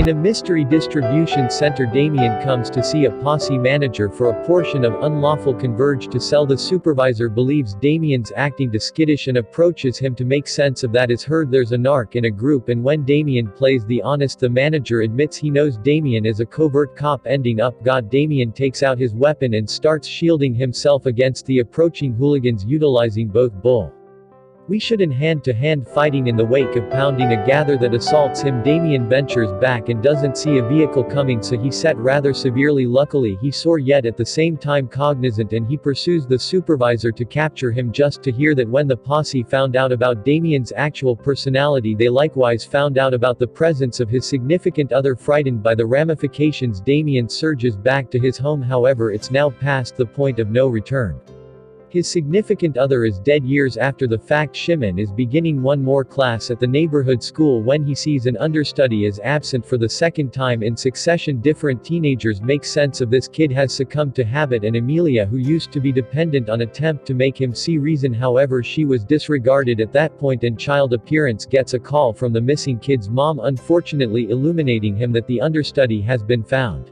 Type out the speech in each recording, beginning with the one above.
In a mystery distribution center, Damien comes to see a posse manager for a portion of unlawful converge to sell. The supervisor believes Damien's acting too skittish and approaches him to make sense of that. Is heard there's a narc in a group, and when Damien plays the honest, the manager admits he knows Damien is a covert cop. Ending up got Damien takes out his weapon and starts shielding himself against the approaching hooligans, utilizing both bull weed and hand-to-hand fighting. In the wake of pounding a gather that assaults him, Damien ventures back and doesn't see a vehicle coming, so he set rather severely. Luckily he soar, yet at the same time cognizant, and he pursues the supervisor to capture him, just to hear that when the posse found out about Damien's actual personality, they likewise found out about the presence of his significant other. Frightened by the ramifications, Damien surges back to his home. However, it's now past the point of no return. His significant other is dead. Years after the fact, Shimon is beginning one more class at the neighborhood school when he sees an understudy is absent for the second time in succession. Different teenagers make sense of this kid has succumbed to habit, and Amelia, who used to be dependent on, attempt to make him see reason. However, she was disregarded at that point, and child appearance gets a call from the missing kid's mom, unfortunately illuminating him that the understudy has been found.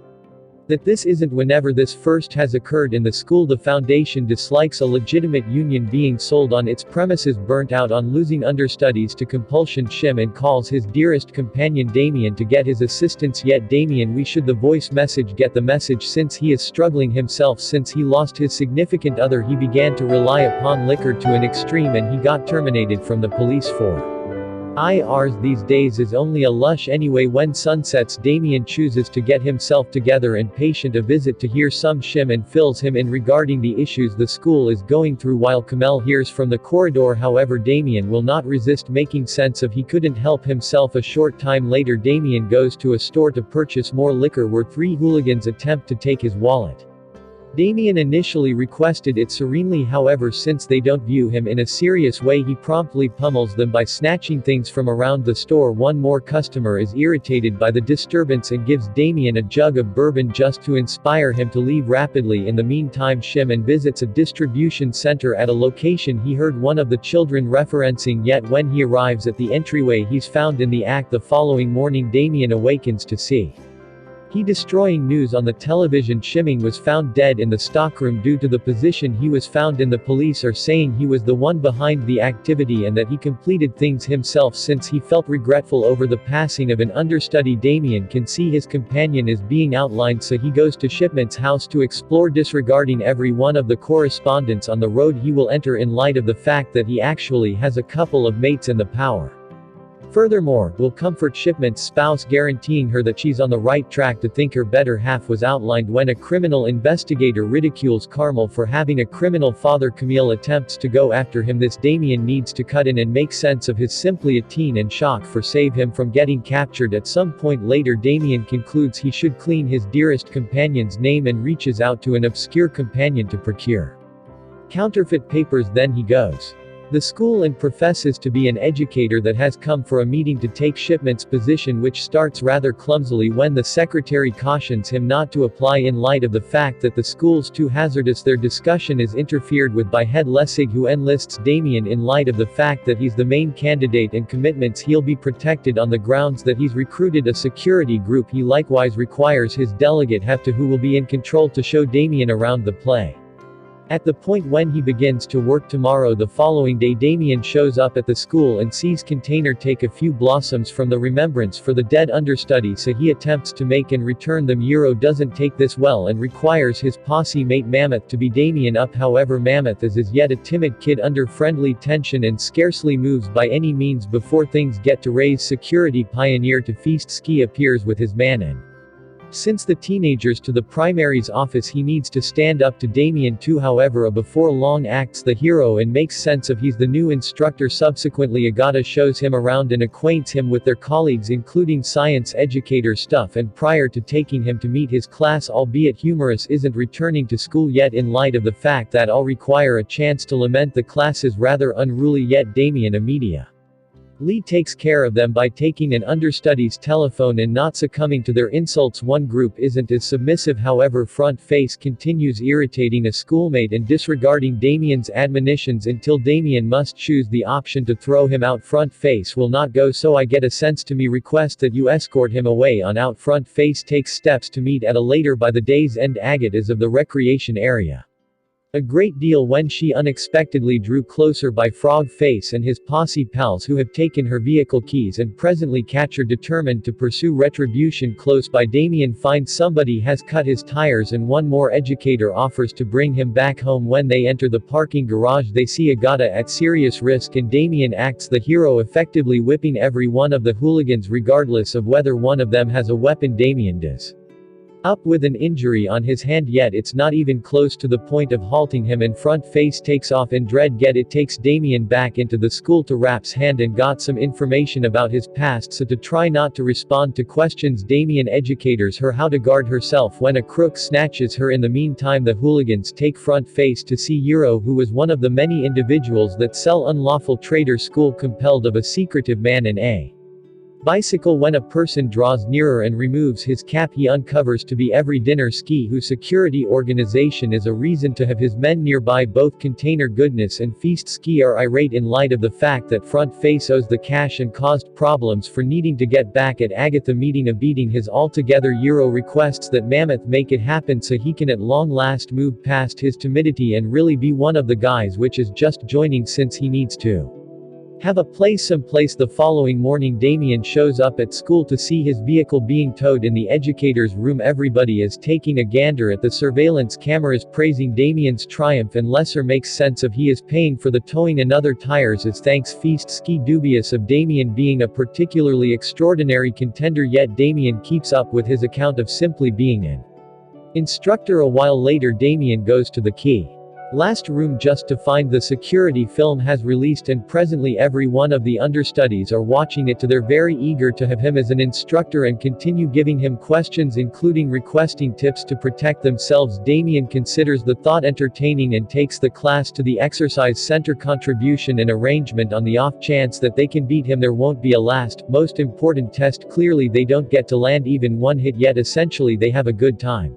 That this isn't whenever this first has occurred in the school. The foundation dislikes a legitimate union being sold on its premises. Burnt out on losing understudies to compulsion, Shimon calls his dearest companion Damien to get his assistance. Yet Damien the voice message get the message, since he is struggling himself. Since he lost his significant other, he began to rely upon liquor to an extreme, and he got terminated from the police for IRs these days is only a lush anyway. When sun sets, Damien chooses to get himself together and patient a visit to hear some Shimon fills him in regarding the issues the school is going through, while Kamel hears from the corridor. However, Damien will not resist making sense of he couldn't help himself. A short time later, Damien goes to a store to purchase more liquor, where three hooligans attempt to take his wallet. Damien initially requested it serenely, however, since they don't view him in a serious way, he promptly pummels them by snatching things from around the store. One more customer is irritated by the disturbance and gives Damien a jug of bourbon just to inspire him to leave rapidly. In the meantime, Shimon visits a distribution center at a location he heard one of the children referencing, yet when he arrives at the entryway, he's found in the act. The following morning, Damien awakens to see he destroying news on the television. Shimon was found dead in the stockroom. Due to the position he was found in, the police are saying he was the one behind the activity and that he completed things himself, since he felt regretful over the passing of an understudy. Damien can see his companion is being outlined, so he goes to Shimon's house to explore, disregarding every one of the correspondence on the road he will enter, in light of the fact that he actually has a couple of mates in the power. Furthermore, will comfort Shipment's spouse, guaranteeing her that she's on the right track to think her better half was outlined. When a criminal investigator ridicules Carmel for having a criminal father, Camille attempts to go after him. This Damien needs to cut in and make sense of his simply a teen and shock for save him from getting captured. At some point later, Damien concludes he should clean his dearest companion's name and reaches out to an obscure companion to procure counterfeit papers. Then he goes the school and professes to be an educator that has come for a meeting to take Shipment's position, which starts rather clumsily when the secretary cautions him not to apply in light of the fact that the school's too hazardous. Their discussion is interfered with by head Lessig, who enlists Damien in light of the fact that he's the main candidate and commitments he'll be protected on the grounds that he's recruited a security group. He likewise requires his delegate Hefta, who will be in control, to show Damien around the play. At the point when he begins to work tomorrow, the following day, Damien shows up at the school and sees container take a few blossoms from the remembrance for the dead understudy, so he attempts to make and return them. Euro doesn't take this well and requires his posse mate Mammoth to be Damien up. However, Mammoth is as yet a timid kid under friendly tension and scarcely moves by any means before things get to raise. Security pioneer to feast Ski appears with his man in. Since the teenagers to the primary's office, he needs to stand up to Damien too. However, before long acts the hero and makes sense of he's the new instructor. Subsequently, Agata shows him around and acquaints him with their colleagues, including science educator stuff, and prior to taking him to meet his class, albeit humorous isn't returning to school yet, in light of the fact that all require a chance to lament the class is rather unruly. Yet Damien Amelia Lee takes care of them by taking an understudy's telephone and not succumbing to their insults. One group isn't as submissive, however. Front face continues irritating a schoolmate and disregarding Damien's admonitions until Damien must choose the option to throw him out. Front face will not go, so I get a sense to me request that you escort him away on out. Front face takes steps to meet at a later by the day's end. Agate is of the recreation area a great deal when she unexpectedly drew closer by Frog Face and his posse pals, who have taken her vehicle keys and presently catch her. Determined to pursue retribution close by, Damien finds somebody has cut his tires and one more educator offers to bring him back home. When they enter the parking garage, they see Agata at serious risk and Damien acts the hero, effectively whipping every one of the hooligans regardless of whether one of them has a weapon. Damien does up with an injury on his hand, yet it's not even close to the point of halting him, and Front Face takes off in dread. It takes Damien back into the school to Rap's hand and got some information about his past, so to try not to respond to questions, Damien educators her how to guard herself when a crook snatches her. In the meantime, the hooligans take Front Face to see Euro, who was one of the many individuals that sell unlawful trader. School compelled of a secretive man in a bicycle. When a person draws nearer and removes his cap, he uncovers to be every dinner ski, whose security organization is a reason to have his men nearby. Both Container Goodness and Feast Ski are irate in light of the fact that Front Face owes the cash and caused problems for needing to get back at Agatha, meeting a beating his altogether. Euro requests that Mammoth make it happen so he can at long last move past his timidity and really be one of the guys, which is just joining since he needs to have a place someplace. The following morning, Damien shows up at school to see his vehicle being towed. In the educator's room, everybody is taking a gander at the surveillance cameras, praising Damien's triumph, and Lesser makes sense of he is paying for the towing another tires as thanks. Feast Ski dubious of Damien being a particularly extraordinary contender, yet Damien keeps up with his account of simply being an instructor. A while later, Damien goes to the key last room just to find the security film has released, and presently every one of the understudies are watching it. They're very eager to have him as an instructor and continue giving him questions, including requesting tips to protect themselves. Damien considers the thought entertaining and takes the class to the exercise center. Contribution and arrangement on the off chance that they can beat him. There won't be a last, most important test. Clearly they don't get to land even one hit, yet essentially they have a good time.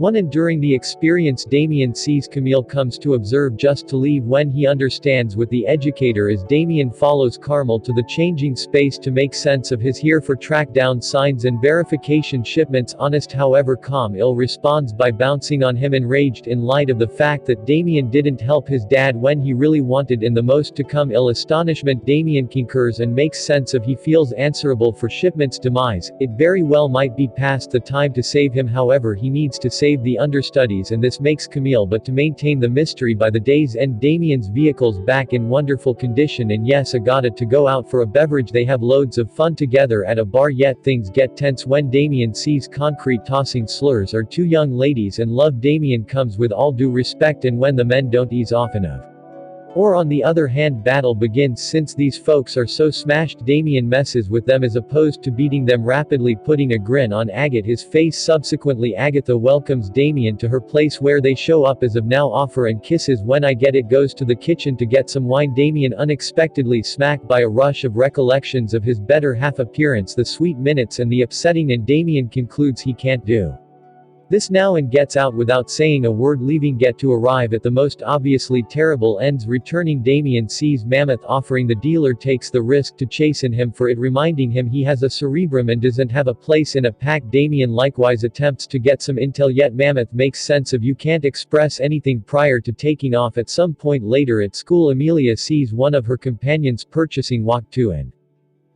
And during the experience, Damien sees Camille comes to observe just to leave when he understands with the educator as Damien follows Carmel to the changing space to make sense of his here for track down signs and verification shipments. Honest, however, Camille responds by bouncing on him, enraged in light of the fact that Damien didn't help his dad when he really wanted in the most to. Camille astonishment, Damien concurs and makes sense of he feels answerable for shipment's demise. It very well might be past the time to save him, however he needs to save the understudies, and this makes Camille but to maintain the mystery. By the day's end, Damien's vehicle's back in wonderful condition, and yes, Agata to go out for a beverage. They have loads of fun together at a bar, yet things get tense when Damien sees Concrete tossing slurs are two young ladies and love. Damien comes with all due respect, and when the men don't ease off enough, or on the other hand, battle begins. Since these folks are so smashed, Damien messes with them as opposed to beating them, rapidly putting a grin on Agate his face. Subsequently, Agatha welcomes Damien to her place where they show up as of now, offer and kisses. When I get it, goes to the kitchen to get some wine. Damien unexpectedly smacked by a rush of recollections of his better half appearance, the sweet minutes and the upsetting, and Damien concludes he can't do this now and gets out without saying a word, leaving Get to arrive at the most obviously terrible ends. Returning, Damien sees Mammoth offering the dealer, takes the risk to chasten him for it, reminding him he has a cerebrum and doesn't have a place in a pack. Damien likewise attempts to get some intel, yet Mammoth makes sense of you can't express anything prior to taking off. At some point later at school, Amelia sees one of her companions purchasing wok too and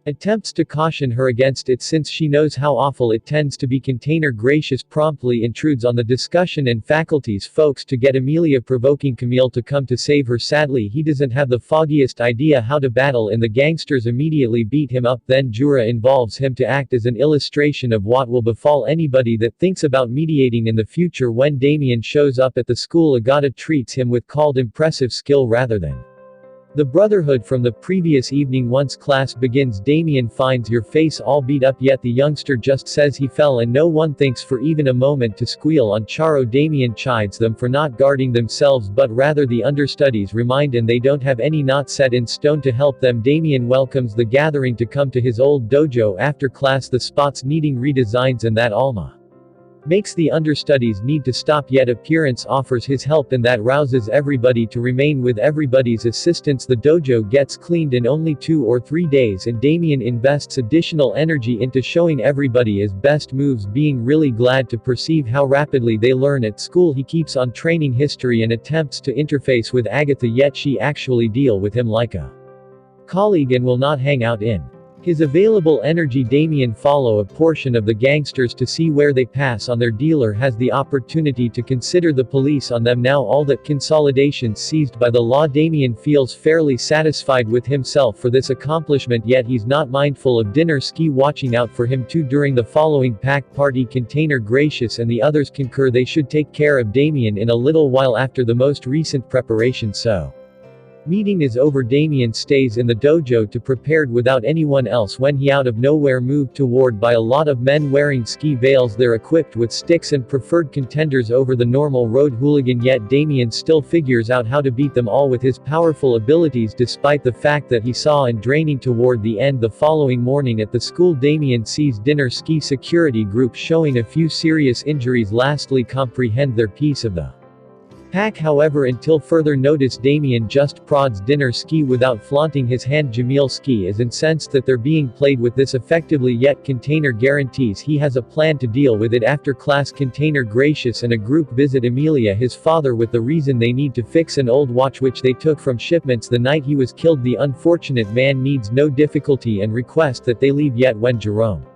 attempts to caution her against it since she knows how awful it tends to be. Container Gracious promptly intrudes on the discussion and faculty's folks to get Amelia, provoking Camille to come to save her. Sadly, he doesn't have the foggiest idea how to battle, and the gangsters immediately beat him up. Then Jura involves him to act as an illustration of what will befall anybody that thinks about mediating in the future. When Damien shows up at the school, Agata treats him with called impressive skill rather than The brotherhood from the previous evening. Once class begins, Damien finds your face all beat up, yet the youngster just says he fell and no one thinks for even a moment to squeal on Charo. Damien chides them for not guarding themselves, but rather the understudies remind and they don't have any not set in stone to help them. Damien welcomes the gathering to come to his old dojo after class, the spots needing redesigns and that Alma makes the understudies need to stop, yet appearance offers his help and that rouses everybody to remain. With everybody's assistance, the dojo gets cleaned in only 2 or 3 days and Damien invests additional energy into showing everybody his best moves, being really glad to perceive how rapidly they learn at school. He keeps on training history and attempts to interface with Agatha, yet she actually deal with him like a colleague and will not hang out in his available energy. Damien follow a portion of the gangsters to see where they pass on. Their dealer has the opportunity to consider the police on them now. All that consolidation seized by the law. Damien feels fairly satisfied with himself for this accomplishment, yet he's not mindful of Dinnerski watching out for him too. During the following pack party, Container Gracious and the others concur they should take care of Damien in a little while after the most recent preparation. So meeting is over. Damien stays in the dojo to prepared without anyone else when he out of nowhere moved toward by a lot of men wearing ski veils. They're equipped with sticks and preferred contenders over the normal road hooligan, yet Damien still figures out how to beat them all with his powerful abilities, despite the fact that he saw and draining toward the end. The following morning at the school, Damien sees Dinnerski security group showing a few serious injuries. Lastly, comprehend their piece of the pack. However, until further notice, Damien just prods Dinnerski without flaunting his hand. Jamilski is incensed that they're being played with this effectively, yet Container guarantees he has a plan to deal with it. After class, Container Gracious and a group visit Amelia, his father, with the reason they need to fix an old watch which they took from shipments the night he was killed. The unfortunate man needs no difficulty and requests that they leave, yet when Jerome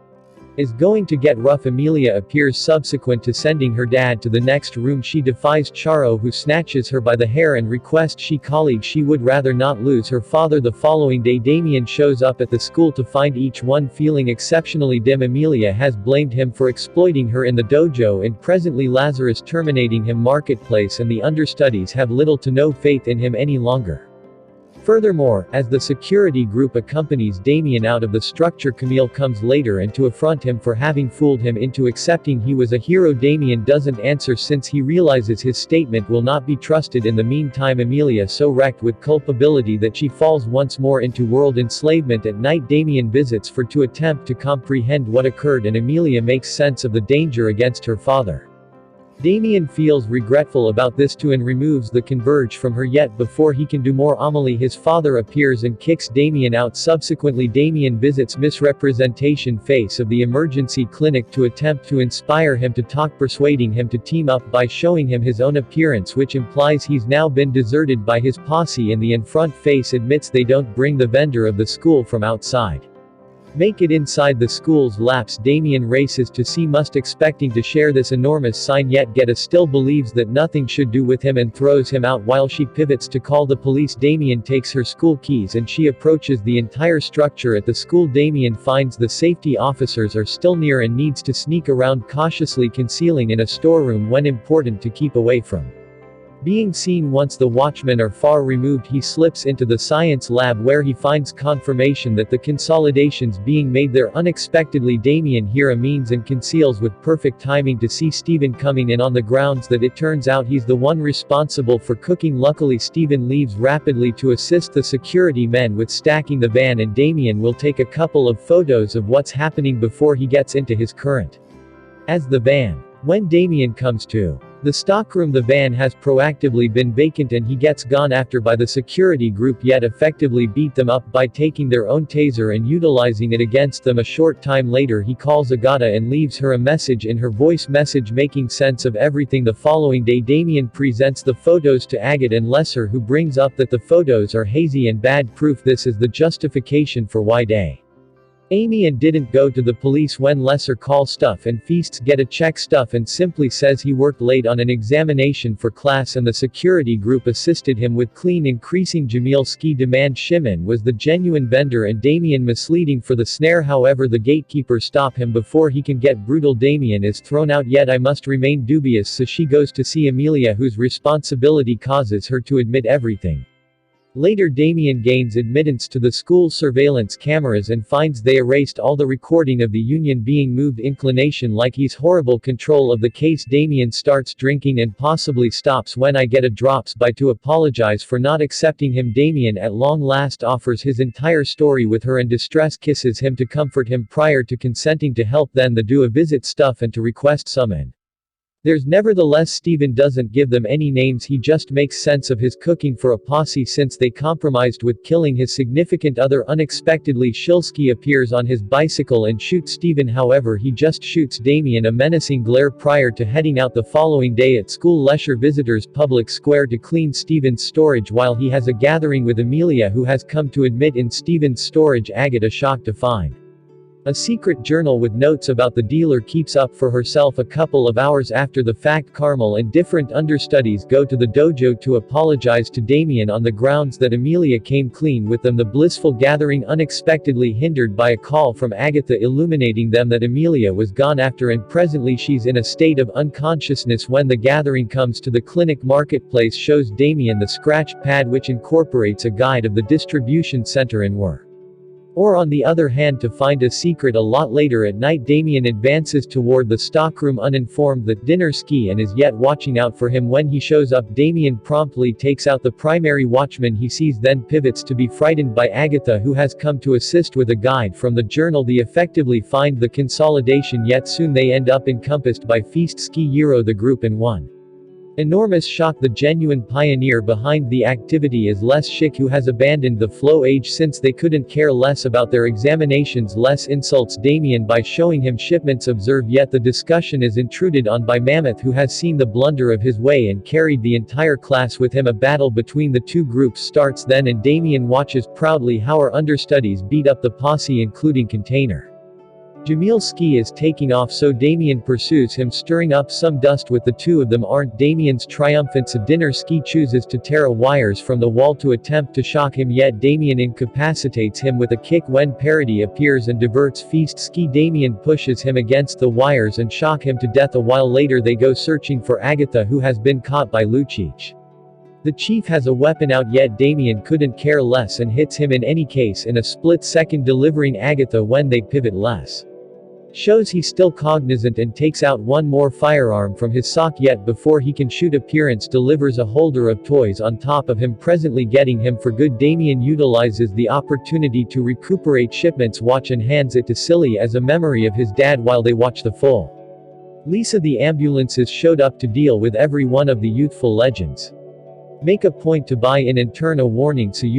is going to get rough, Amelia appears. Subsequent to sending her dad to the next room, she defies Charo, who snatches her by the hair and requests she colleague she would rather not lose her father. The following day, Damien shows up at the school to find each one feeling exceptionally dim. Amelia has blamed him for exploiting her in the dojo and presently Lazarus terminating him. Marketplace and the understudies have little to no faith in him any longer. Furthermore, as the security group accompanies Damien out of the structure, Camille comes later and to affront him for having fooled him into accepting he was a hero. Damien doesn't answer since he realizes his statement will not be trusted. In the meantime, Amelia so wrecked with culpability that she falls once more into world enslavement. At night, Damien visits for to attempt to comprehend what occurred and Amelia makes sense of the danger against her father. Damien feels regretful about this too and removes the converge from her, yet before he can do more, Amelie, his father, appears and kicks Damien out. Subsequently, Damien visits misrepresentation face of the emergency clinic to attempt to inspire him to talk, persuading him to team up by showing him his own appearance, which implies he's now been deserted by his posse. In the in front, face admits they don't bring the vendor of the school from outside. Make it inside the school's laps. Damien races to see Must, expecting to share this enormous sign, yet Geta still believes that nothing should do with him and throws him out. While she pivots to call the police, Damien takes her school keys and she approaches the entire structure at the school. Damien finds the safety officers are still near and needs to sneak around cautiously, concealing in a storeroom when important to keep away from being seen. Once the watchmen are far removed, he slips into the science lab where he finds confirmation that the consolidations being made there unexpectedly. Damien here means and conceals with perfect timing to see Steven coming in on the grounds that it turns out he's the one responsible for cooking. Luckily, Steven leaves rapidly to assist the security men with stacking the van, and Damien will take a couple of photos of what's happening before he gets into his current as the van. When Damien comes to the stockroom, the van has proactively been vacant and he gets gone after by the security group, yet effectively beat them up by taking their own taser and utilizing it against them. A short time later, he calls Agata and leaves her a message in her voice message making sense of everything. The following day, Damien presents the photos to Agat and Lesser, who brings up that the photos are hazy and bad proof. This is the justification for why Amy and didn't go to the police when Lesser calls Stuff and Feasts get a check. Stuff and simply says he worked late on an examination for class and the security group assisted him with clean. Increasing Jamilski demand Shimon was the genuine vendor and Damien misleading for the snare. However, the gatekeepers stop him before he can get brutal. Damien is thrown out, yet I must remain dubious, so she goes to see Amelia, whose responsibility causes her to admit everything. Later Damien gains admittance to the school's surveillance cameras and finds they erased all the recording of the union being moved inclination like he's horrible control of the case. Damien starts drinking and possibly stops when I get a drops by to apologize for not accepting him. Damien at long last offers his entire story with her and distress kisses him to comfort him prior to consenting to help then the do a visit stuff and to request summon. There's nevertheless Steven doesn't give them any names, he just makes sense of his cooking for a posse since they compromised with killing his significant other. Unexpectedly Shilsky appears on his bicycle and shoots Steven, however he just shoots Damien a menacing glare prior to heading out the following day at school. Leisure visitors public square to clean Steven's storage while he has a gathering with Amelia who has come to admit in Steven's storage Agatha shocked to find a secret journal with notes about the dealer keeps up for herself. A couple of hours after the fact, Carmel and different understudies go to the dojo to apologize to Damien on the grounds that Amelia came clean with them. The blissful gathering unexpectedly hindered by a call from Agatha illuminating them that Amelia was gone after and presently she's in a state of unconsciousness. When the gathering comes to the clinic, Marketplace shows Damien the scratch pad which incorporates a guide of the distribution center and where. Or on the other hand to find a secret. A lot later at night Damien advances toward the stockroom uninformed that dinner ski and is yet watching out for him. When he shows up Damien promptly takes out the primary watchman he sees then pivots to be frightened by Agatha who has come to assist with a guide from the journal. They effectively find the consolidation yet soon they end up encompassed by Feast Ski Euro the group in one enormous shock. The genuine pioneer behind the activity is Les Schick who has abandoned the flow age since they couldn't care less about their examinations. Les insults Damien by showing him shipments observed yet the discussion is intruded on by Mammoth who has seen the blunder of his way and carried the entire class with him. A battle between the two groups starts then and Damien watches proudly how our understudies beat up the posse including Container. Jamil Ski is taking off so Damien pursues him stirring up some dust with the two of them aren't Damien's triumphance. A dinner ski chooses to tear wires from the wall to attempt to shock him yet Damien incapacitates him with a kick when Parody appears and diverts Feast Ski. Damien pushes him against the wires and shock him to death. A while later they go searching for Agatha who has been caught by Lucic. The chief has a weapon out yet Damien couldn't care less and hits him in any case in a split second delivering Agatha. When they pivot Les shows he's still cognizant and takes out one more firearm from his sock yet before he can shoot Appearance delivers a holder of toys on top of him presently getting him for good. Damien utilizes the opportunity to recuperate shipments watch and hands it to Silly as a memory of his dad while they watch the full Lisa. The ambulances showed up to deal with every one of the youthful legends. Make a point to buy in and turn a warning so you